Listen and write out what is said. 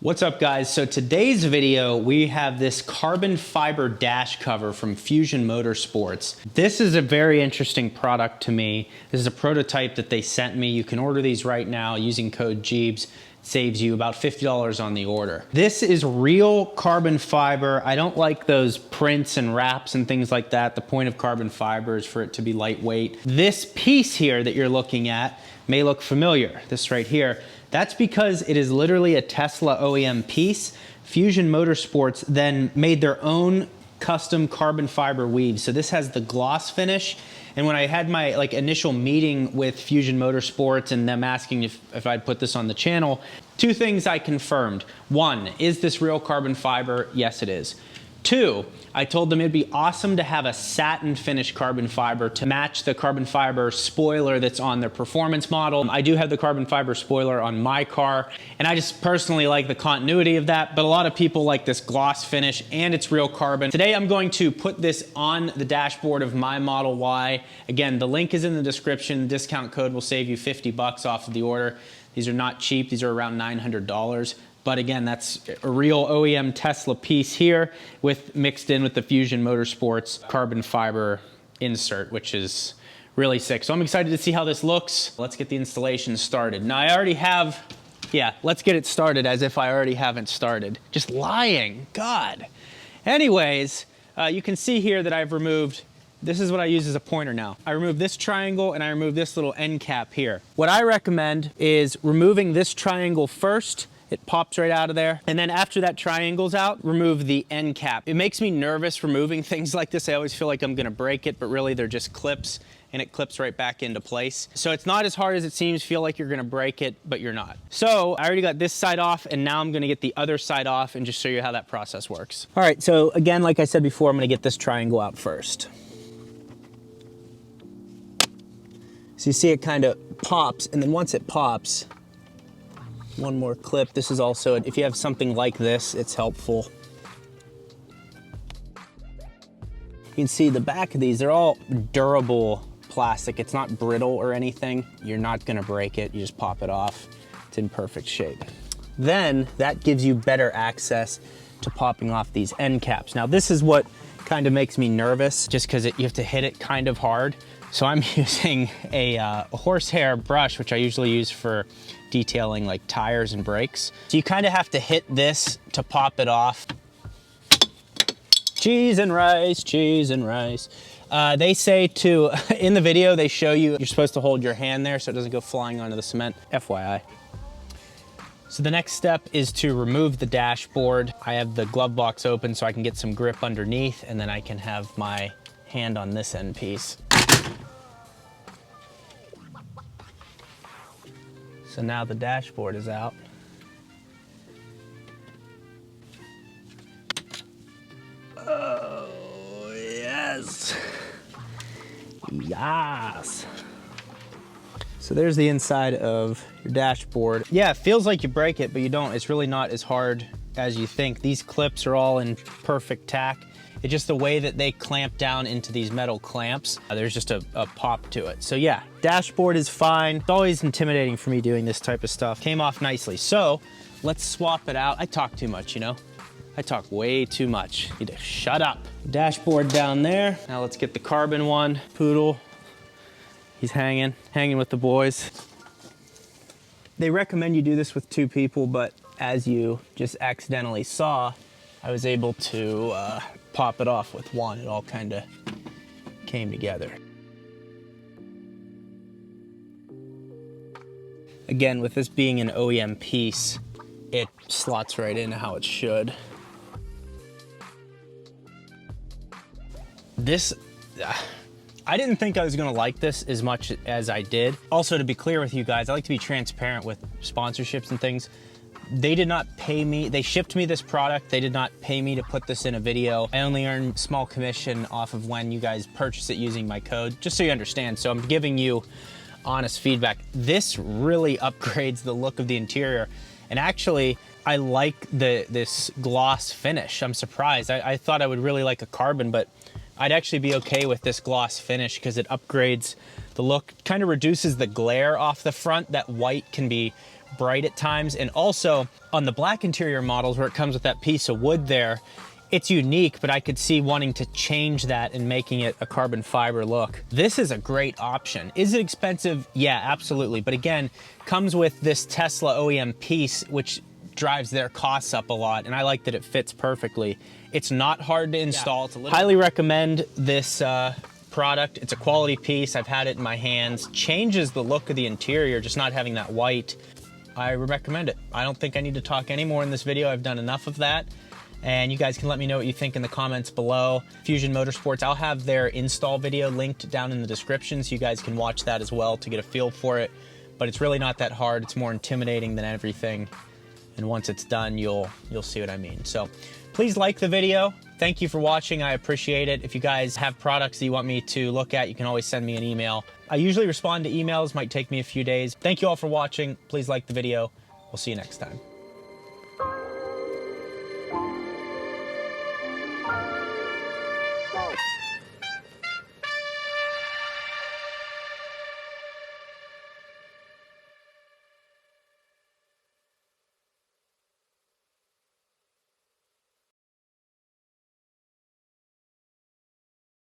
What's up guys? So today's video, we have this carbon fiber dash cover from Fusion Motorsports. This is a very interesting product to me. This is a prototype that they sent me. You can order these right now using code Gjeebs. It saves you about $50 on the order. This is real carbon fiber. I don't like those prints and wraps and things like that. The point of carbon fiber is for it to be lightweight. This piece here that you're looking at may look familiar, this right here. That's because it is literally a Tesla OEM piece. Fusion Motorsports then made their own custom carbon fiber weave. So this has the gloss finish. And when I had my initial meeting with Fusion Motorsports and them asking if I'd put this on the channel, two things I confirmed. One, is this real carbon fiber? Yes, it is. Two, I told them it'd be awesome to have a satin finish carbon fiber to match the carbon fiber spoiler that's on their performance model. I do have the carbon fiber spoiler on my car, and I just personally like the continuity of that, but a lot of people like this gloss finish and it's real carbon. Today I'm going to put this on the dashboard of my Model Y. Again, the link is in the description. The discount code will save you 50 bucks off of the order. These are not cheap. These are around $900. But again, that's a real OEM Tesla piece here mixed in with the Fusion Motorsports carbon fiber insert, which is really sick. So I'm excited to see how this looks. Let's get the installation started. Now I already have, let's get it started as if I already haven't started. Just lying, God. Anyways, you can see here that I've removed, this is what I use as a pointer now. I removed this triangle and I removed this little end cap here. What I recommend is removing this triangle first. It pops right out of there. And then after that triangle's out, remove the end cap. It makes me nervous removing things like this. I always feel like I'm gonna break it, but really they're just clips and it clips right back into place. So it's not as hard as it seems. Feel like you're gonna break it, but you're not. So I already got this side off and now I'm gonna get the other side off and just show you how that process works. All right, so again, like I said before, I'm gonna get this triangle out first. So you see it kind of pops, and then once it pops, one more clip. This is also, if you have something like this, it's helpful. You can see the back of these, they're all durable plastic. It's not brittle or anything. You're not gonna break it. You just pop it off. It's in perfect shape. Then that gives you better access to popping off these end caps. Now this is what kind of makes me nervous, just because you have to hit it kind of hard. So I'm using a horsehair brush, which I usually use for detailing like tires and brakes. So you kind of have to hit this to pop it off. Cheese and rice, cheese and rice. They say to, in the video, they show you, you're supposed to hold your hand there so it doesn't go flying onto the cement, FYI. So the next step is to remove the dashboard. I have the glove box open so I can get some grip underneath, and then I can have my hand on this end piece. So now the dashboard is out. Oh, yes. Yes. So there's the inside of your dashboard. Yeah, it feels like you break it, but you don't. It's really not as hard as you think. These clips are all in perfect tack. It's just the way that they clamp down into these metal clamps. There's just a pop to it. So yeah, dashboard is fine. It's always intimidating for me doing this type of stuff. Came off nicely. So let's swap it out. I talk too much, you know? I talk way too much. You need to shut up. Dashboard down there. Now let's get the carbon one. Poodle, he's hanging with the boys. They recommend you do this with two people, but as you just accidentally saw, I was able to pop it off with one. It all kind of came together. Again, with this being an OEM piece, it slots right into how it should. This, I didn't think I was gonna like this as much as I did. Also, to be clear with you guys, I like to be transparent with sponsorships and things. They did not pay me. They shipped me this product. They did not pay me to put this in a video. I only earn small commission off of when you guys purchase it using my code, just so you understand. So I'm giving you honest feedback. This really upgrades the look of the interior. And actually, I like this gloss finish. I'm surprised. I thought I would really like a carbon, but I'd actually be okay with this gloss finish because it upgrades the look, kind of reduces the glare off the front. That white can be bright at times. And also on the black interior models where it comes with that piece of wood there, it's unique, but I could see wanting to change that and making it a carbon fiber look. This is a great option. Is it expensive? Yeah, absolutely. But again, comes with this Tesla OEM piece, which drives their costs up a lot. And I like that it fits perfectly. It's not hard to install. Yeah. Highly recommend this product. It's a quality piece. I've had it in my hands. Changes the look of the interior, just not having that white. I recommend it. I don't think I need to talk any more in this video. I've done enough of that. And you guys can let me know what you think in the comments below. Fusion Motorsports, I'll have their install video linked down in the description so you guys can watch that as well to get a feel for it. But it's really not that hard. It's more intimidating than everything. And once it's done, you'll see what I mean. So please like the video. Thank you for watching. I appreciate it. If you guys have products that you want me to look at, you can always send me an email. I usually respond to emails. Might take me a few days. Thank you all for watching. Please like the video. We'll see you next time.